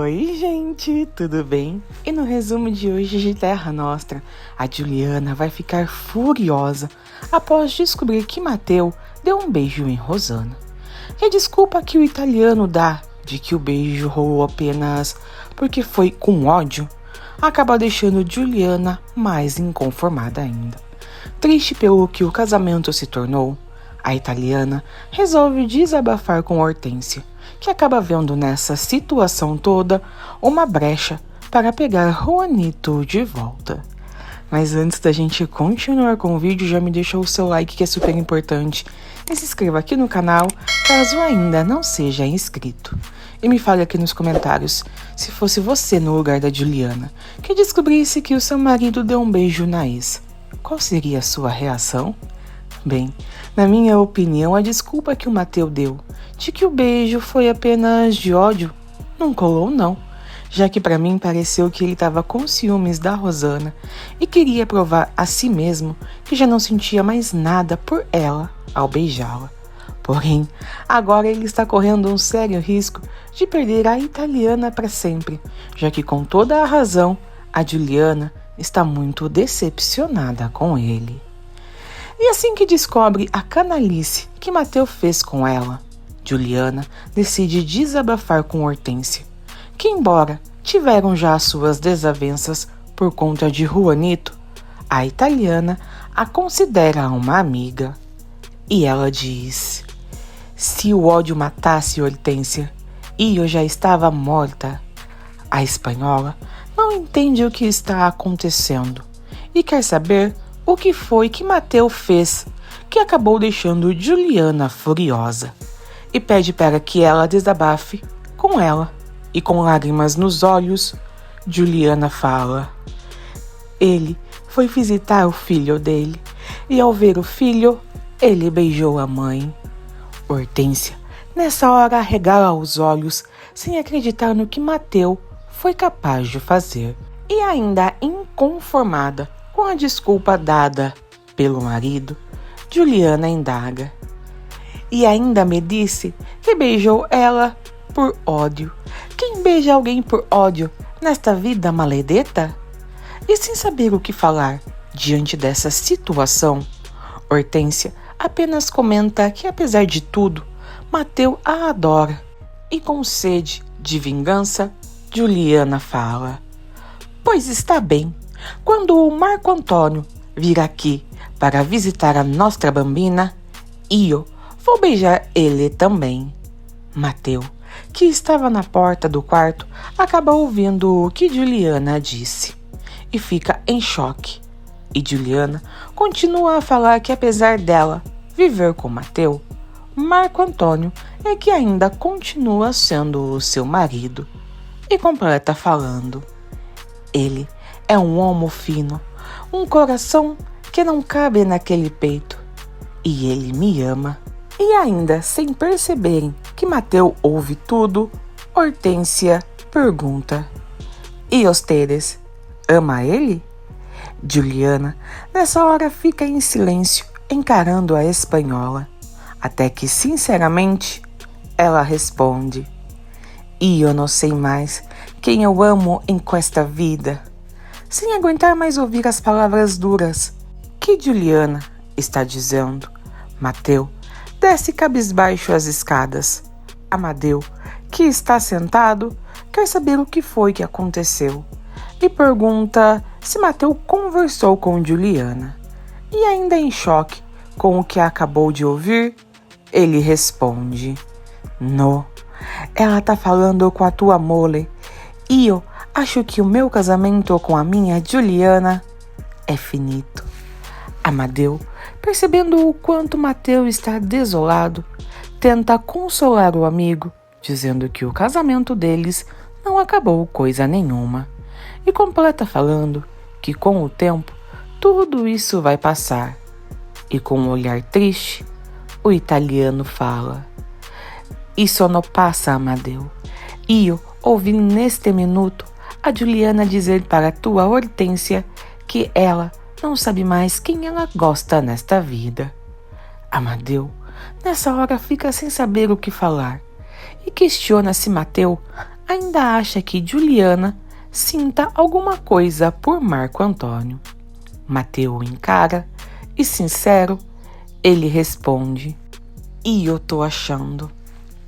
Oi, gente, tudo bem? E no resumo de hoje de Terra Nostra, a Juliana vai ficar furiosa após descobrir que Matteo deu um beijo em Rosanna. E a desculpa que o italiano dá de que o beijo rolou apenas porque foi com ódio acaba deixando Juliana mais inconformada ainda. Triste pelo que o casamento se tornou, a italiana resolve desabafar com Hortência, que acaba vendo nessa situação toda uma brecha para pegar Juanito de volta. Mas antes da gente continuar com o vídeo, já me deixa o seu like, que é super importante, e se inscreva aqui no canal caso ainda não seja inscrito. E me fale aqui nos comentários, se fosse você no lugar da Juliana, que descobrisse que o seu marido deu um beijo na ex, qual seria a sua reação? Bem, na minha opinião, a desculpa que o Matteo deu de que o beijo foi apenas de ódio não colou não, já que para mim pareceu que ele estava com ciúmes da Rosanna e queria provar a si mesmo que já não sentia mais nada por ela ao beijá-la. Porém, agora ele está correndo um sério risco de perder a italiana para sempre, já que com toda a razão, a Juliana está muito decepcionada com ele. E assim que descobre a canalice que Matteo fez com ela, Juliana decide desabafar com Hortência, que embora tiveram já suas desavenças por conta de Juanito, a italiana a considera uma amiga. E ela diz: se o ódio matasse Hortência, eu já estava morta. A espanhola não entende o que está acontecendo e quer saber o que foi que Matteo fez que acabou deixando Juliana furiosa, e pede para que ela desabafe com ela. E com lágrimas nos olhos, Juliana fala: ele foi visitar o filho dele e ao ver o filho, ele beijou a mãe. Hortência nessa hora arregala os olhos sem acreditar no que Matteo foi capaz de fazer. E ainda inconformada com a desculpa dada pelo marido, Juliana indaga: e ainda me disse que beijou ela por ódio. Quem beija alguém por ódio nesta vida maledeta? E sem saber o que falar diante dessa situação, Hortência apenas comenta que, apesar de tudo, Matteo a adora. E com sede de vingança, Juliana fala: pois está bem, quando o Marco Antônio vir aqui para visitar a nossa bambina, eu vou beijar ele também. Matteo, que estava na porta do quarto, acaba ouvindo o que Juliana disse e fica em choque. E Juliana continua a falar que, apesar dela viver com Matteo, Marco Antônio é que ainda continua sendo o seu marido. E completa falando: ele é um homo fino, um coração que não cabe naquele peito, e ele me ama. E ainda sem perceberem que Matteo ouve tudo, Hortência pergunta: e ustedes, ama ele? Juliana nessa hora fica em silêncio encarando a espanhola, até que sinceramente ela responde: e eu não sei mais quem eu amo em esta vida. Sem aguentar mais ouvir as palavras duras que Juliana está dizendo, Matteo desce cabisbaixo as escadas. Amadeu, que está sentado, quer saber o que foi que aconteceu e pergunta se Matteo conversou com Juliana. E ainda em choque com o que acabou de ouvir, ele responde: no, ela tá falando com a tua mole e eu acho que o meu casamento com a minha Juliana é finito. Amadeu, percebendo o quanto Matteo está desolado, tenta consolar o amigo, dizendo que o casamento deles não acabou coisa nenhuma, e completa falando que com o tempo tudo isso vai passar. E com um olhar triste, o italiano fala: isso não passa, Amadeu. E eu ouvi neste minuto a Juliana dizer para a tua Hortência que ela não sabe mais quem ela gosta nesta vida. Amadeu, nessa hora, fica sem saber o que falar e questiona se Matteo ainda acha que Juliana sinta alguma coisa por Marco Antônio. Mateu o encara e, sincero, ele responde: "E eu tô achando."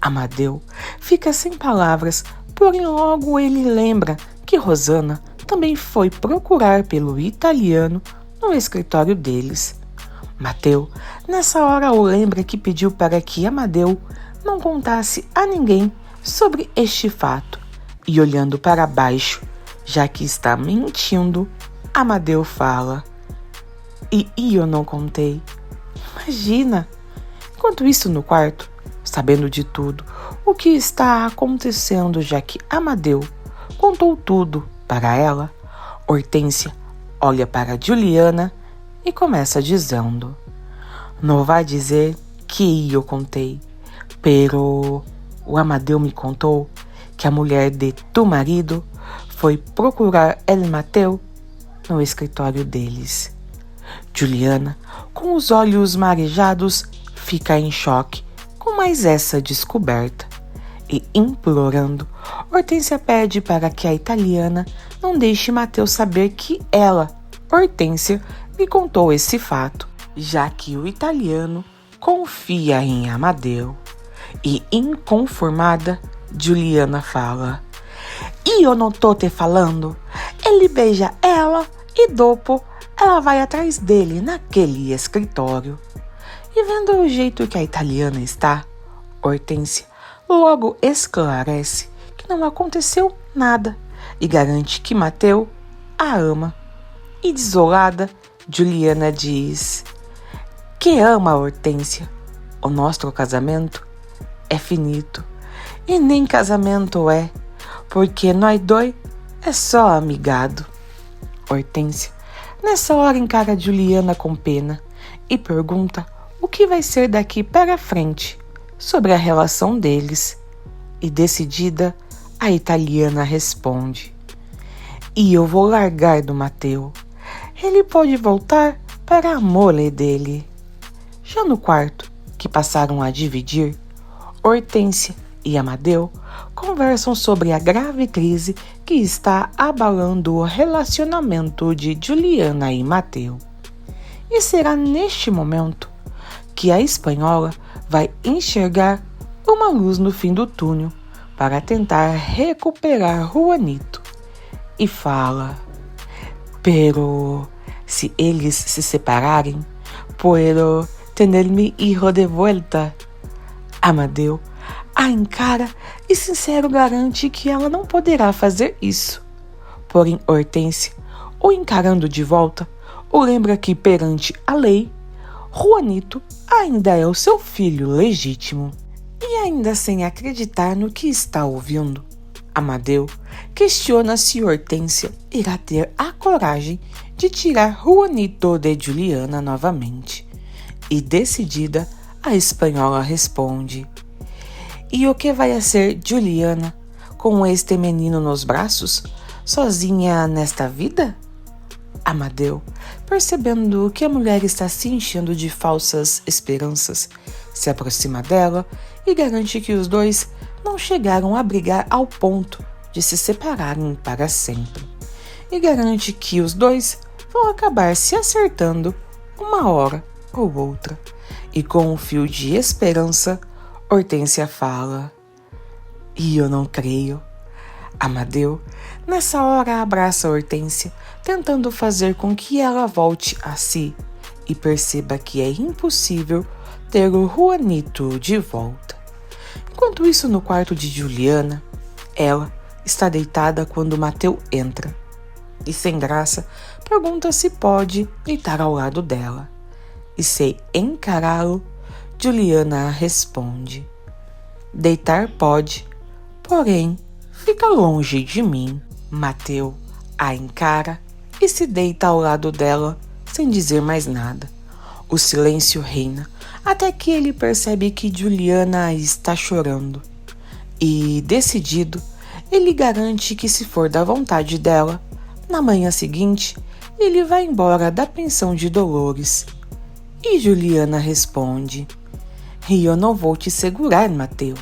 Amadeu fica sem palavras, porém logo ele lembra que Rosana também foi procurar pelo italiano no escritório deles. Mateu, nessa hora, o lembra que pediu para que Amadeu não contasse a ninguém sobre este fato. E olhando para baixo, já que está mentindo, Amadeu fala: E eu não contei. Imagina! Enquanto isso, no quarto, sabendo de tudo o que está acontecendo, já que Amadeu contou tudo para ela, Hortência olha para Juliana e começa dizendo: "Não vai dizer que eu contei, pero o Amadeu me contou que a mulher de tu marido foi procurar el Mateu no escritório deles." Juliana, com os olhos marejados, fica em choque com mais essa descoberta. E, implorando, Hortência pede para que a italiana não deixe Mateu saber que ela, Hortência, lhe contou esse fato, já que o italiano confia em Amadeu. E, inconformada, Juliana fala: "E eu não tô te falando? Ele beija ela e dopo ela vai atrás dele naquele escritório." E vendo o jeito que a italiana está, Hortência logo esclarece que não aconteceu nada e garante que Mateu a ama. E desolada, Juliana diz que ama a Hortência. O nosso casamento é finito. E nem casamento é, porque nós dois é só amigado. Hortência, nessa hora, encara Juliana com pena e pergunta o que vai ser daqui para frente sobre a relação deles. E decidida, a italiana responde: "E eu vou largar do Mateu. Ele pode voltar para a mole dele." Já no quarto, que passaram a dividir, Hortência e Amadeu conversam sobre a grave crise que está abalando o relacionamento de Juliana e Mateu. E será neste momento que a espanhola vai enxergar uma luz no fim do túnel para tentar recuperar Juanito. E fala: "Pero se eles se separarem, puedo tener mi hijo de vuelta." Amadeu a encara e sincero garante que ela não poderá fazer isso. Porém, Hortência, o encarando de volta, o lembra que perante a lei, Juanito ainda é o seu filho legítimo. E ainda sem acreditar no que está ouvindo, Amadeu questiona se Hortência irá ter a coragem de tirar Juanito de Juliana novamente. E decidida, a espanhola responde: "E o que vai a ser Juliana com este menino nos braços, sozinha nesta vida?" Amadeu, percebendo que a mulher está se enchendo de falsas esperanças, se aproxima dela e garante que os dois não chegaram a brigar ao ponto de se separarem para sempre. E garante que os dois vão acabar se acertando uma hora ou outra. E com um fio de esperança, Hortência fala: "E eu não creio." Amadeu, nessa hora, abraça Hortência, tentando fazer com que ela volte a si e perceba que é impossível ter o Juanito de volta. Enquanto isso, no quarto de Juliana, ela está deitada quando Mateu entra e, sem graça, pergunta se pode deitar ao lado dela. E, sem encará-lo, Juliana responde: "Deitar pode, porém fica longe de mim." Mateu a encara e se deita ao lado dela sem dizer mais nada. O silêncio reina até que ele percebe que Juliana está chorando. E, decidido, ele garante que, se for da vontade dela, na manhã seguinte ele vai embora da pensão de Dolores. E Juliana responde: "E eu não vou te segurar, Mateu."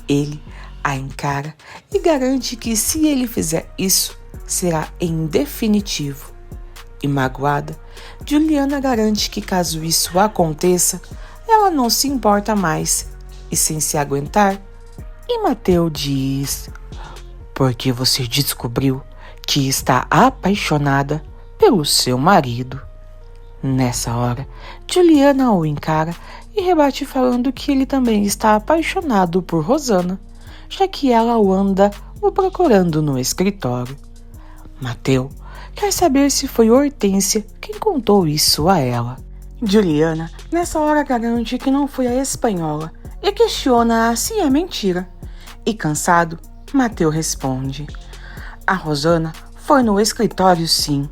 Ele a encara e garante que se ele fizer isso, será em definitivo. E magoada, Juliana garante que caso isso aconteça, ela não se importa mais. E sem se aguentar, e Mateu diz: porque você descobriu que está apaixonada pelo seu marido. Nessa hora, Juliana o encara e rebate falando que ele também está apaixonado por Rosana, já que ela o procurando no escritório. Mateu quer saber se foi Hortência quem contou isso a ela. Juliana, nessa hora, garante que não foi a espanhola e questiona se é mentira. E cansado, Mateu responde: a Rosana foi no escritório, sim.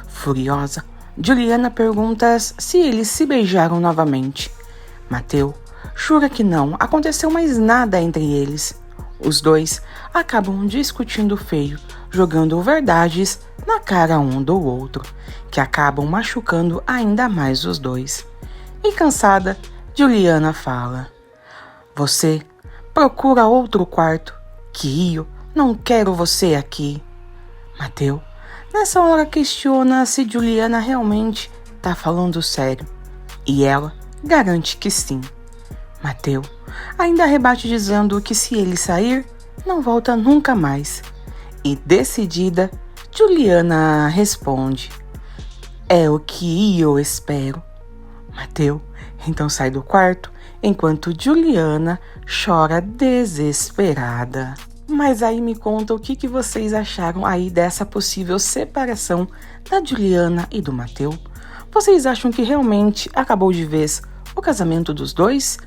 Furiosa, Juliana pergunta se eles se beijaram novamente. Mateu jura que não aconteceu mais nada entre eles. Os dois acabam discutindo feio, jogando verdades na cara um do outro, que acabam machucando ainda mais os dois. E cansada, Juliana fala: você procura outro quarto, que eu não quero você aqui. Mateu, nessa hora, questiona se Juliana realmente tá falando sério. E ela garante que sim. Mateu ainda rebate dizendo que se ele sair, não volta nunca mais. E decidida, Juliana responde: é o que eu espero. Mateu então sai do quarto, enquanto Juliana chora desesperada. Mas aí me conta o que vocês acharam aí dessa possível separação da Juliana e do Mateu. Vocês acham que realmente acabou de vez o casamento dos dois?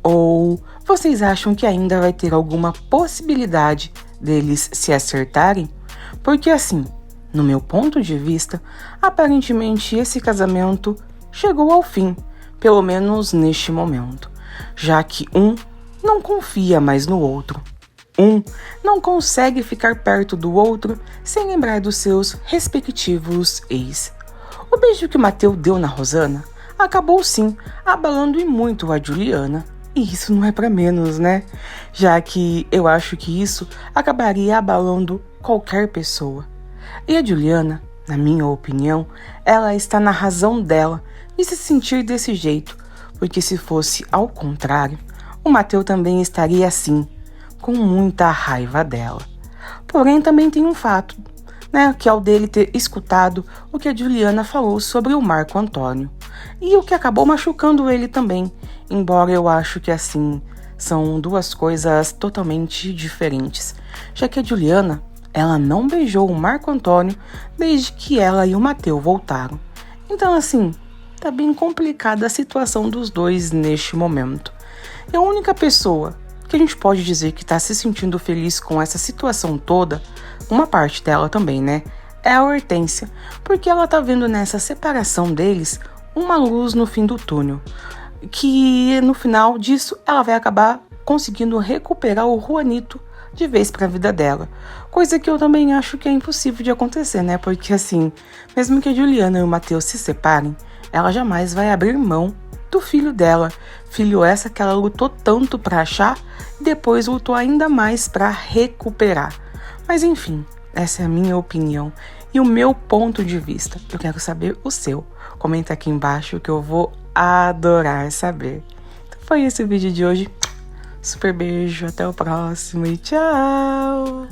Ou vocês acham que ainda vai ter alguma possibilidade deles se acertarem? Porque assim, no meu ponto de vista, aparentemente esse casamento chegou ao fim, pelo menos neste momento, já que um não confia mais no outro. Um não consegue ficar perto do outro sem lembrar dos seus respectivos ex. O beijo que o Mateu deu na Rosana acabou sim abalando e muito a Juliana. E isso não é pra menos, né? Já que eu acho que isso acabaria abalando qualquer pessoa. E a Juliana, na minha opinião, ela está na razão dela de se sentir desse jeito, porque se fosse ao contrário, o Mateu também estaria assim, com muita raiva dela. Porém, também tem um fato, né, que é o dele ter escutado o que a Juliana falou sobre o Marco Antônio, e o que acabou machucando ele também, embora eu acho que assim, são duas coisas totalmente diferentes, já que a Juliana, ela não beijou o Marco Antônio desde que ela e o Mateu voltaram. Então assim, tá bem complicada a situação dos dois neste momento. E a única pessoa que a gente pode dizer que tá se sentindo feliz com essa situação toda, uma parte dela também, né, é a Hortência, porque ela tá vendo nessa separação deles uma luz no fim do túnel, que no final disso ela vai acabar conseguindo recuperar o Juanito de vez pra vida dela. Coisa que eu também acho que é impossível de acontecer, né? Porque assim, mesmo que a Juliana e o Matheus se separem, ela jamais vai abrir mão do filho dela. Filho essa que ela lutou tanto pra achar e depois lutou ainda mais pra recuperar. Mas enfim, essa é a minha opinião e o meu ponto de vista. Eu quero saber o seu. Comenta aqui embaixo que eu vou adorar saber. Então foi esse o vídeo de hoje. Super beijo, até o próximo e tchau!